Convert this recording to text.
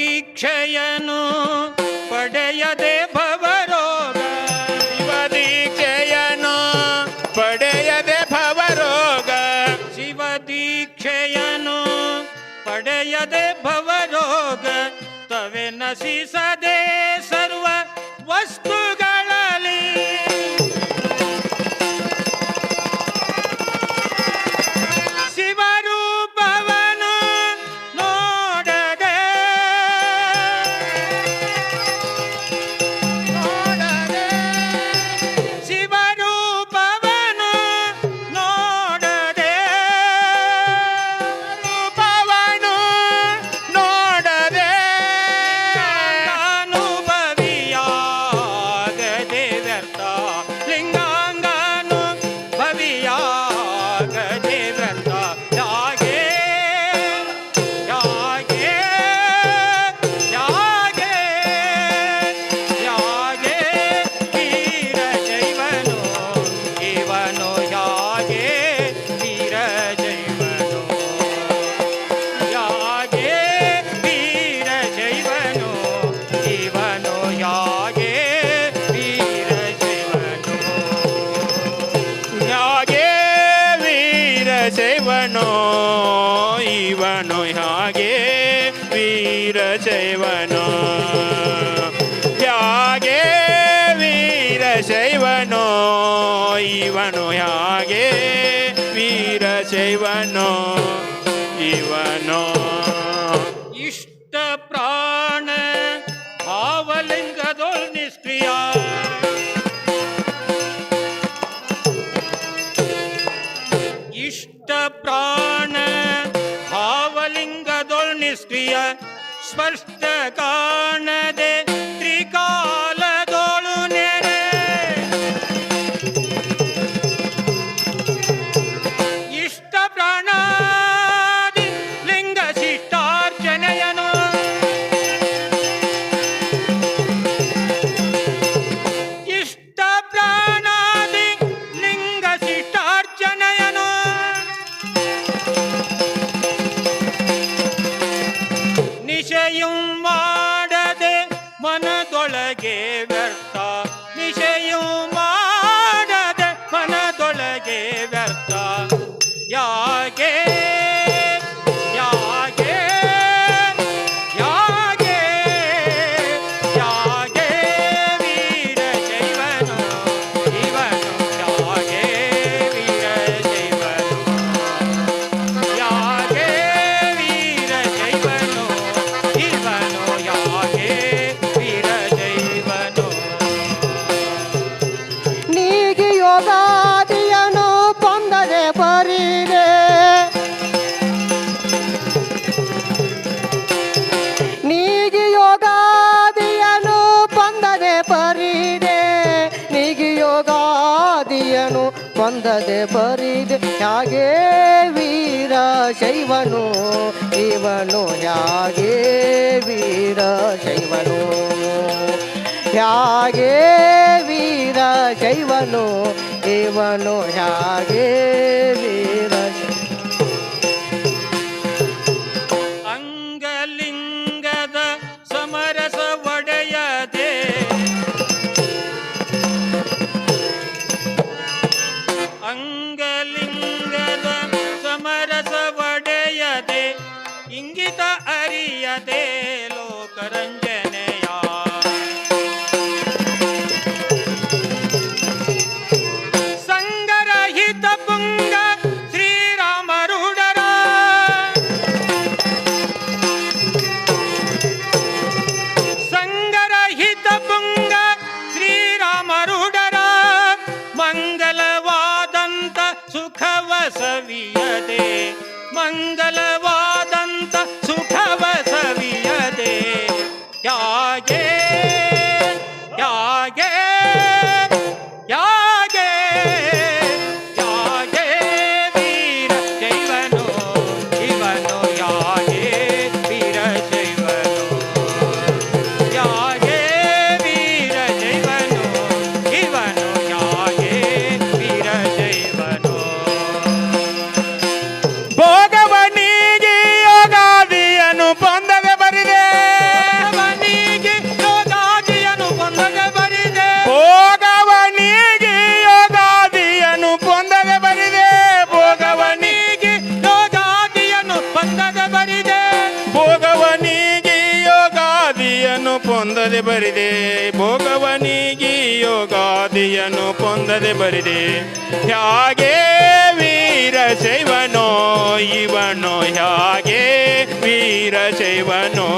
ಶಿವದೀಕ್ಷೆಯನು ಪಡೆಯದೆ ಭವರೋಗ. ಶಿವದೀಕ್ಷೆಯನು ಪಡೆಯದೆ ಭವರೋಗ. ಶಿವದೀಕ್ಷೆಯನು ಪಡೆಯದೆ ಭವರೋಗ. ತವೆ ನಶಿಸದೆ ಸರ್ವ ವಸ್ತುಗಳಲ್ಲಿ ಶಿವರೂಪವನು ನೋಡದೆ ಶಿವರೂಪವನು ನೋಡದೆ ರೂಪವನು ನೋಡದೆ ಅನುಭವಿಯಾಗದೆ ವ್ಯರ್ಥ. ಲಿಂಗಾಂಗನು ಭವಿಯಾಗದೆ ವ್ಯರ್ಥ. ಯಾಗೆ ಯಾಗೆ ಯಾಗೆ ಯಾಗೆ ವೀರ ಜೈವನು ಇವನು. ಯಾಗೆ ವೀರ ಜೈವನು. ಯಾಗೆ ವೀರ ಜೈವನು ಇವನು. ಯಾಗೆ ವೀರ ಜೈವನು. ಯಾಗೆ ವೀರ ಶೈವನೋ ಇವನು. ಯಾಗೆ ವೀರ ಶೈವನೋ. ಯಾಗೆ ವೀರ ಶೈವನೋ ಇವನು. ಯಾಗೆ ವೀರ ಶೈವನೋ ಇವನು. ಇಷ್ಟ ಪ್ರಾಣ ಭಾವಲಿಂಗದೊಳ್ ನಿಷ್ಕ್ರಿಯ. ಇಷ್ಟ ಪ್ರಾಣ ಭಾವಲಿಂಗದೊಳ್ ನಿಷ್ಕ್ರಿಯ. ಸ್ಪಷ್ಟ ಕಾಣದೆ ತ್ರಿಕಾಲದೊಳು ನೆರೆ. ಇಷ್ಟ ಪ್ರಾಣಾದಿ ಲಿಂಗ ಶಿಷ್ಟಾರ್ಚನೆಯನು. ಇಷ್ಟ ಪ್ರಾಣಾದಿ ಲಿಂಗ ಶಿಷ್ಟಾರ್ಚನೆಯನು. ನಿಶೆಯು ಮಾಡದೆ ಮನದೊಳಗೆ ವ್ಯರ್ಥ. ನಿಶೆಯು ಮಾಡದೆ ಮನದೊಳಗೆ ವ್ಯರ್ಥ. ಯಾಗೆ ಯಾಗೆ ಯಾಗೆ ಯಾಗೆ ವೀರ ಜೈವನು ಇವನು. ಯಾಗೆ ವೀರ ಜೈವನು. ಯಾಗೆ ವೀರ ಜೈವನು ಇವನು. ಯಾಗೆ ವೀರ ಜೈವನು. ನೀಗಿ ಯೋಗಾದಿಯನು ಪೊಂದದೆ ಬರಿದೆ. ನೀಗಿ ಯೋಗಾದಿಯನು ಪೊಂದದೆ ಬರಿದೆ. ನೀಗಿ ಯೋಗಾದಿಯನು ಪೊಂದದೆ ಬರಿದೆ. ಯಾಗೆ ವೀರ ಶೈವನು ಇವನು. ಯಾಗೆ ವೀರ ಶೈವನು. ಯಾಗೆ ವೀರ ಶೈವನು ಇವನು. ಯಾಗೆ ವೀರ ಅಂಗಲಿಂಗದ ಸಮರಸ ಒಡೆಯದೆ. ಅಂಗಲಿಂಗದ ಸಮರಸ ಒಡೆಯದೆ. ಇಂಗಿತ ಅರಿಯದೆ ಲೋಕರಂಜನೆಯ. ಸಂಗರಹಿತ ಪುಂಗ ಶ್ರೀರಾಮರುಡರ. ಸಂಗರಹಿತ ಪುಂಗ ಶ್ರೀರಾಮರುಡರ. ಮಂಗಲವಾದಂತ ಸುಖವ ಸವಿಯದೆ. ಮಂಗಲವಾದಂತ ಸುಖವ ಸವಿಯದೆ. ಯಾಗೆ ಯಾಗೆ ಯಾಗೆ ಯಾಗೆ ವೀರ ಜೈವನು ಇವನು. ಯಾಗೆ ವೀರ ಜೈವನು. ಯಾಗೆ ವೀರ ಜೈವನು ಇವನು. ಯಾಗೆ ವೀರ ಜೈವನು. ಭೋಗವನಿಗೆ ಯೋಗಾದಿಯನು ಪೊಂದದೆ ಬರಿದೆ. ಪೊಂದದೆ ಬರಿದೆ ಭೋಗವನಿಗಿ ಯೋಗಾದಿಯನ್ನು ಪೊಂದದೆ ಬರಿದೆ ಹ್ಯಾಗೆ ವೀರಶೈವನೋ ಇವನೋ ಹ್ಯಾಗೆ ವೀರಶೈವನೋ